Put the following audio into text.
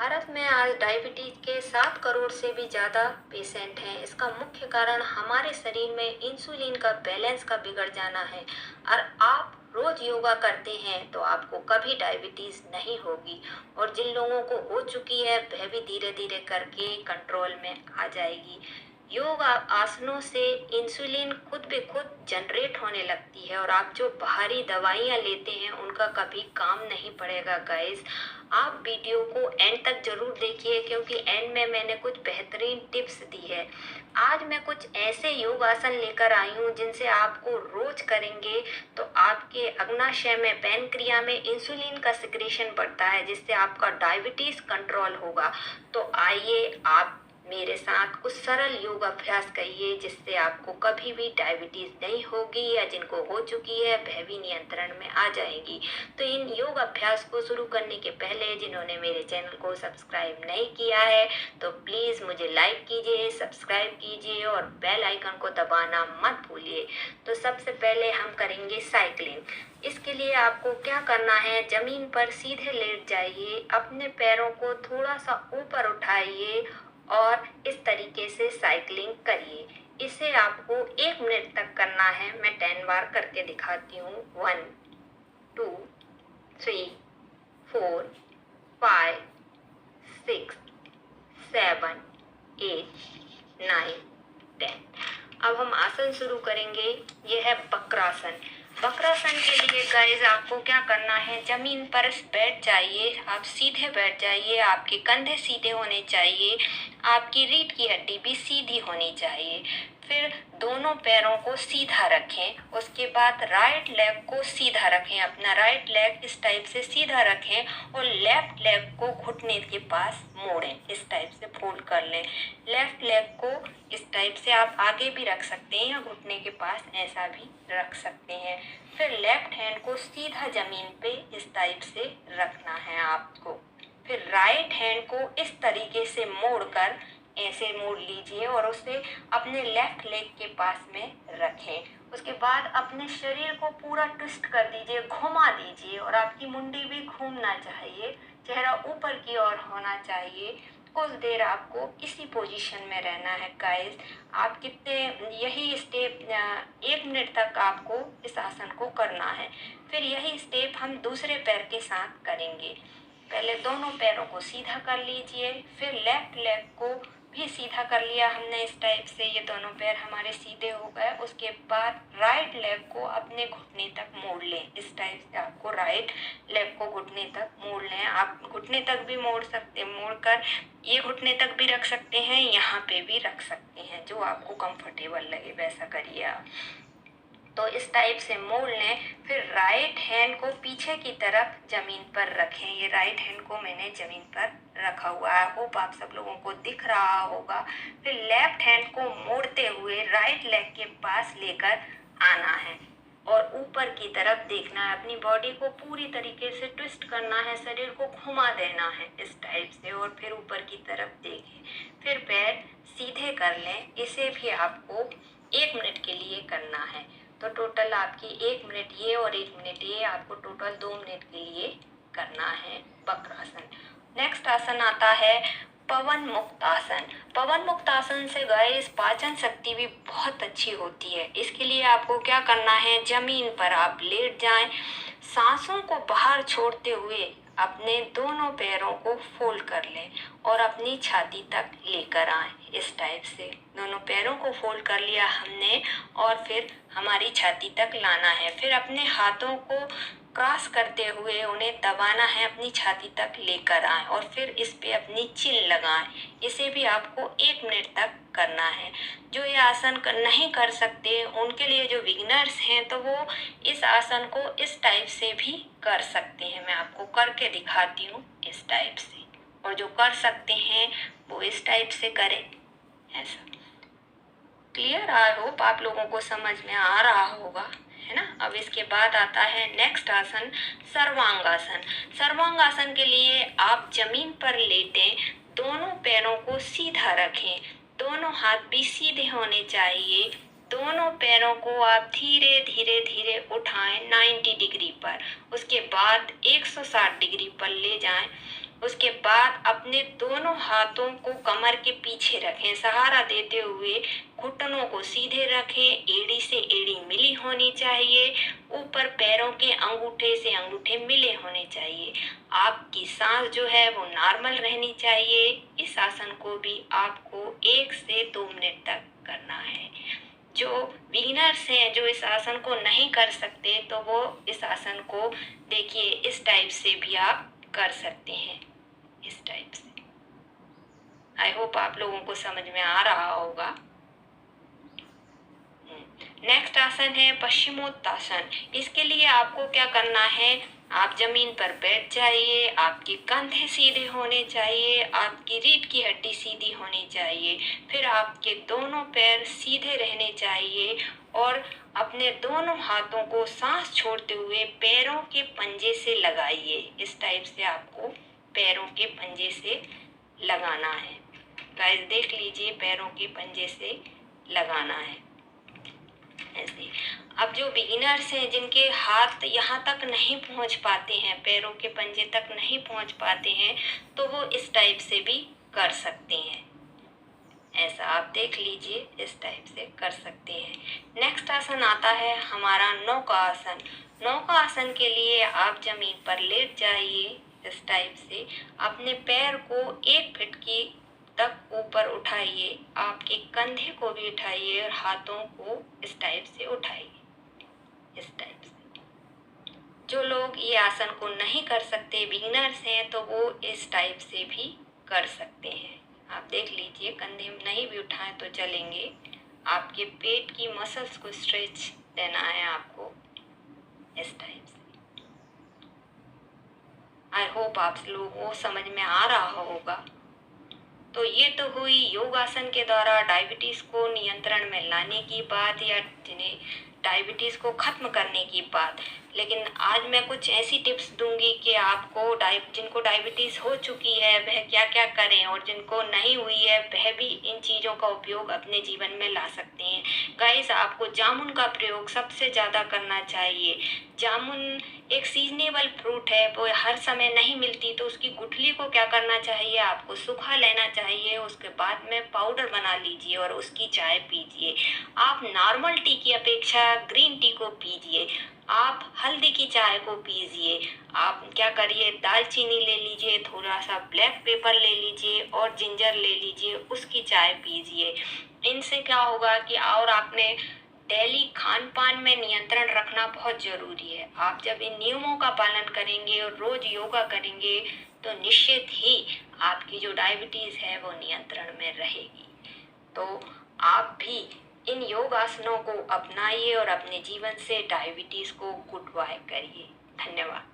भारत में आज डायबिटीज के 7 करोड़ से भी ज़्यादा पेशेंट हैं। इसका मुख्य कारण हमारे शरीर में इंसुलिन का बैलेंस का बिगड़ जाना है। और आप रोज योगा करते हैं तो आपको कभी डायबिटीज नहीं होगी। और जिन लोगों को हो चुकी है वह भी धीरे धीरे करके कंट्रोल में आ जाएगी। योग आसनों से इंसुलिन खुद ब खुद जनरेट होने लगती है और आप जो बाहरी दवाइयाँ लेते हैं उनका कभी काम नहीं पड़ेगा गाइस। आप वीडियो को एंड तक जरूर देखिए क्योंकि एंड में मैंने कुछ बेहतरीन टिप्स दी है। आज मैं कुछ ऐसे योग आसन लेकर आई हूँ जिनसे आपको रोज करेंगे तो आपके अग्नाशय में पैनक्रिया में इंसुलिन का सिक्रेशन बढ़ता है जिससे आपका डायबिटीज कंट्रोल होगा। तो आइए आप मेरे साथ कुछ सरल योग अभ्यास करिए जिससे आपको कभी भी डायबिटीज नहीं होगी या जिनको हो चुकी है वह भी नियंत्रण में आ जाएगी। तो इन योग अभ्यास को शुरू करने के पहले जिन्होंने मेरे चैनल को सब्सक्राइब नहीं किया है तो प्लीज़ मुझे लाइक कीजिए, सब्सक्राइब कीजिए और बेल आइकन को दबाना मत भूलिए। तो सबसे पहले हम करेंगे साइकिलिंग। इसके लिए आपको क्या करना है, ज़मीन पर सीधे लेट जाइए, अपने पैरों को थोड़ा सा ऊपर उठाइए और इस तरीके से साइकिलिंग करिए। इसे आपको 1 मिनट तक करना है। मैं 10 बार करके दिखाती हूँ। 1 2 3 4 5 6 7 8 9 10। अब हम आसन शुरू करेंगे। यह है वक्रासन। वक्रासन के लिए गाइस आपको क्या करना है, जमीन पर बैठ जाइए, आप सीधे बैठ जाइए, आपके कंधे सीधे होने चाहिए, आपकी रीढ़ की हड्डी भी सीधी होनी चाहिए। फिर दोनों पैरों को सीधा रखें। उसके बाद राइट लेग को सीधा रखें, अपना राइट लेग इस टाइप से सीधा रखें और लेफ्ट लेग को घुटने के पास मोड़ें, इस टाइप से फोल्ड कर लें। लेफ्ट लेग को इस टाइप से आप आगे भी रख सकते हैं या घुटने के पास ऐसा भी रख सकते हैं। फिर लेफ्ट हैंड को सीधा जमीन पे इस टाइप से रखना है आपको। फिर राइट हैंड को इस तरीके से मोड़कर ऐसे मोड़ लीजिए और उसे अपने लेफ्ट लेग के पास में रखें। उसके बाद अपने शरीर को पूरा ट्विस्ट कर दीजिए, घुमा दीजिए और आपकी मुंडी भी घूमना चाहिए, चेहरा ऊपर की ओर होना चाहिए। कुछ देर आपको इसी पोजीशन में रहना है गाइस। आप कितने यही स्टेप 1 मिनट तक आपको इस आसन को करना है। फिर यही स्टेप हम दूसरे पैर के साथ करेंगे। पहले दोनों पैरों को सीधा कर लीजिए, फिर लेफ्ट लेग को भी सीधा कर लिया हमने इस टाइप से, ये दोनों पैर हमारे सीधे हो गए। उसके बाद राइट लेग को अपने घुटने तक मोड़ लें, इस टाइप से आपको राइट लेग को घुटने तक मोड़ लें। आप घुटने तक भी मोड़ सकते हैं, मोड़कर ये घुटने तक भी रख सकते हैं, यहाँ पे भी रख सकते हैं, जो आपको कंफर्टेबल लगे वैसा करिए आप। तो इस टाइप से मोड़ लें। फिर राइट हैंड को पीछे की तरफ जमीन पर रखें। ये राइट हैंड को मैंने जमीन पर रखा हुआ है, होप आप सब लोगों को दिख रहा होगा। फिर लेफ्ट हैंड को मोड़ते हुए राइट लेग के पास लेकर आना है और ऊपर की तरफ देखना है, अपनी बॉडी को पूरी तरीके से ट्विस्ट करना है, शरीर को घुमा देना है इस टाइप से और फिर ऊपर की तरफ देखें। फिर पैर सीधे कर लें। इसे भी आपको 1 मिनट के लिए करना है। तो टोटल आपकी 1 मिनट ये और 1 मिनट ये, आपको टोटल 2 मिनट के लिए करना है वक्रासन। नेक्स्ट आसन आता है पवन मुक्त आसन। पवन मुक्त आसन से गाइस पाचन शक्ति भी बहुत अच्छी होती है। इसके लिए आपको क्या करना है, जमीन पर आप लेट जाएं, सांसों को बाहर छोड़ते हुए अपने दोनों पैरों को फोल्ड कर लें और अपनी छाती तक लेकर आएं, इस टाइप से। दोनों पैरों को फोल्ड कर लिया हमने और फिर हमारी छाती तक लाना है। फिर अपने हाथों को क्रॉस करते हुए उन्हें दबाना है, अपनी छाती तक लेकर आएं और फिर इस पे अपनी चिन लगाएं। इसे भी आपको 1 मिनट तक करना है। जो ये आसन नहीं कर सकते उनके लिए, जो बिगिनर्स हैं, तो वो इस आसन को इस टाइप से भी कर सकते हैं। मैं आपको करके दिखाती हूँ इस टाइप से, और जो कर सकते हैं वो इस टाइप से करें। ऐसा क्लियर? आई होप आप लोगों को समझ में आ रहा होगा, है ना। अब इसके बाद आता है नेक्स्ट आसन, सर्वांगासन। सर्वांगासन के लिए आप जमीन पर लेटें, दोनों पैरों को सीधा रखें, दोनों हाथ भी सीधे होने चाहिए। दोनों पैरों को आप धीरे धीरे धीरे उठाएं 90 डिग्री पर। उसके बाद 160 डिग्री पर ले जाएं। उसके बाद अपने दोनों हाथों को कमर के पीछे रखें, सहारा देते हुए घुटनों को सीधे रखें, एड़ी से एड़ी मिली होनी चाहिए, ऊपर पैरों के अंगूठे से अंगूठे मिले होने चाहिए। आपकी सांस जो है वो नॉर्मल रहनी चाहिए। इस आसन को भी आपको 1 से 2 मिनट तक करना है। जो बिगिनर्स हैं, जो इस आसन को नहीं कर सकते, तो वो इस आसन को देखिए इस टाइप से भी आप कर सकते हैं, इस टाइप से। आई होप आप लोगों को समझ में आ रहा होगा। नेक्स्ट आसन है पश्चिमोत्तासन। इसके लिए आपको क्या करना है, आप जमीन पर बैठ जाइए, आपके कंधे सीधे होने चाहिए, आपकी रीढ़ की हड्डी सीधी होनी चाहिए, फिर आपके दोनों पैर सीधे रहने चाहिए और अपने दोनों हाथों को सांस छोड़ते हुए पैरों के पंजे से लगाइए। इस टाइप से आपको पैरों के पंजे से लगाना है। गाइस देख लीजिए, पैरों के पंजे से लगाना है ऐसे। अब जो बिगिनर्स हैं, जिनके हाथ यहाँ तक नहीं पहुँच पाते हैं, पैरों के पंजे तक नहीं पहुँच पाते हैं, तो वो इस टाइप से भी कर सकते हैं। ऐसा आप देख लीजिए, इस टाइप से कर सकते हैं। नेक्स्ट आसन आता है हमारा नौका आसन। नौका आसन के लिए आप जमीन पर लेट जाइए, इस टाइप से अपने पैर को 1 फीट की तक ऊपर उठाइए, आपके कंधे को भी उठाइए और हाथों को इस टाइप से उठाइए, इस टाइप से। जो लोग ये आसन को नहीं कर सकते, बिगिनर्स हैं, तो वो इस टाइप से भी कर सकते हैं। आप देख लीजिए, कंधे नहीं भी उठाएं तो चलेंगे। आपके पेट की मसल्स को स्ट्रेच देना है आपको, इस टाइप से। आई होप आप लोगों को समझ में आ रहा होगा। तो ये तो हुई योगासन के द्वारा डायबिटीज़ को नियंत्रण में लाने की बात, या जिन्हें डायबिटीज़ को ख़त्म करने की बात। लेकिन आज मैं कुछ ऐसी टिप्स दूंगी कि आपको जिनको डायबिटीज़ हो चुकी है वह क्या क्या करें, और जिनको नहीं हुई है वह भी इन चीज़ों का उपयोग अपने जीवन में ला सकते हैं। गाइस, आपको जामुन का प्रयोग सबसे ज़्यादा करना चाहिए। जामुन एक सीजनेबल फ्रूट है, वो हर समय नहीं मिलती, तो उसकी गुठली को क्या करना चाहिए, आपको सूखा लेना चाहिए, उसके बाद में पाउडर बना लीजिए और उसकी चाय पीजिए। आप नॉर्मल टी की अपेक्षा ग्रीन टी को पीजिए, आप हल्दी की चाय को पीजिए। आप क्या करिए, दालचीनी ले लीजिए, थोड़ा सा ब्लैक पेपर ले लीजिए और जिंजर ले लीजिए, उसकी चाय पीजिए। इनसे क्या होगा कि, और आपने डेली खान पान में नियंत्रण रखना बहुत ज़रूरी है। आप जब इन नियमों का पालन करेंगे और रोज़ योगा करेंगे, तो निश्चित ही आपकी जो डायबिटीज़ है वो नियंत्रण में रहेगी। तो आप भी इन योगासनों को अपनाइए और अपने जीवन से डायबिटीज़ को गुड बाय करिए। धन्यवाद।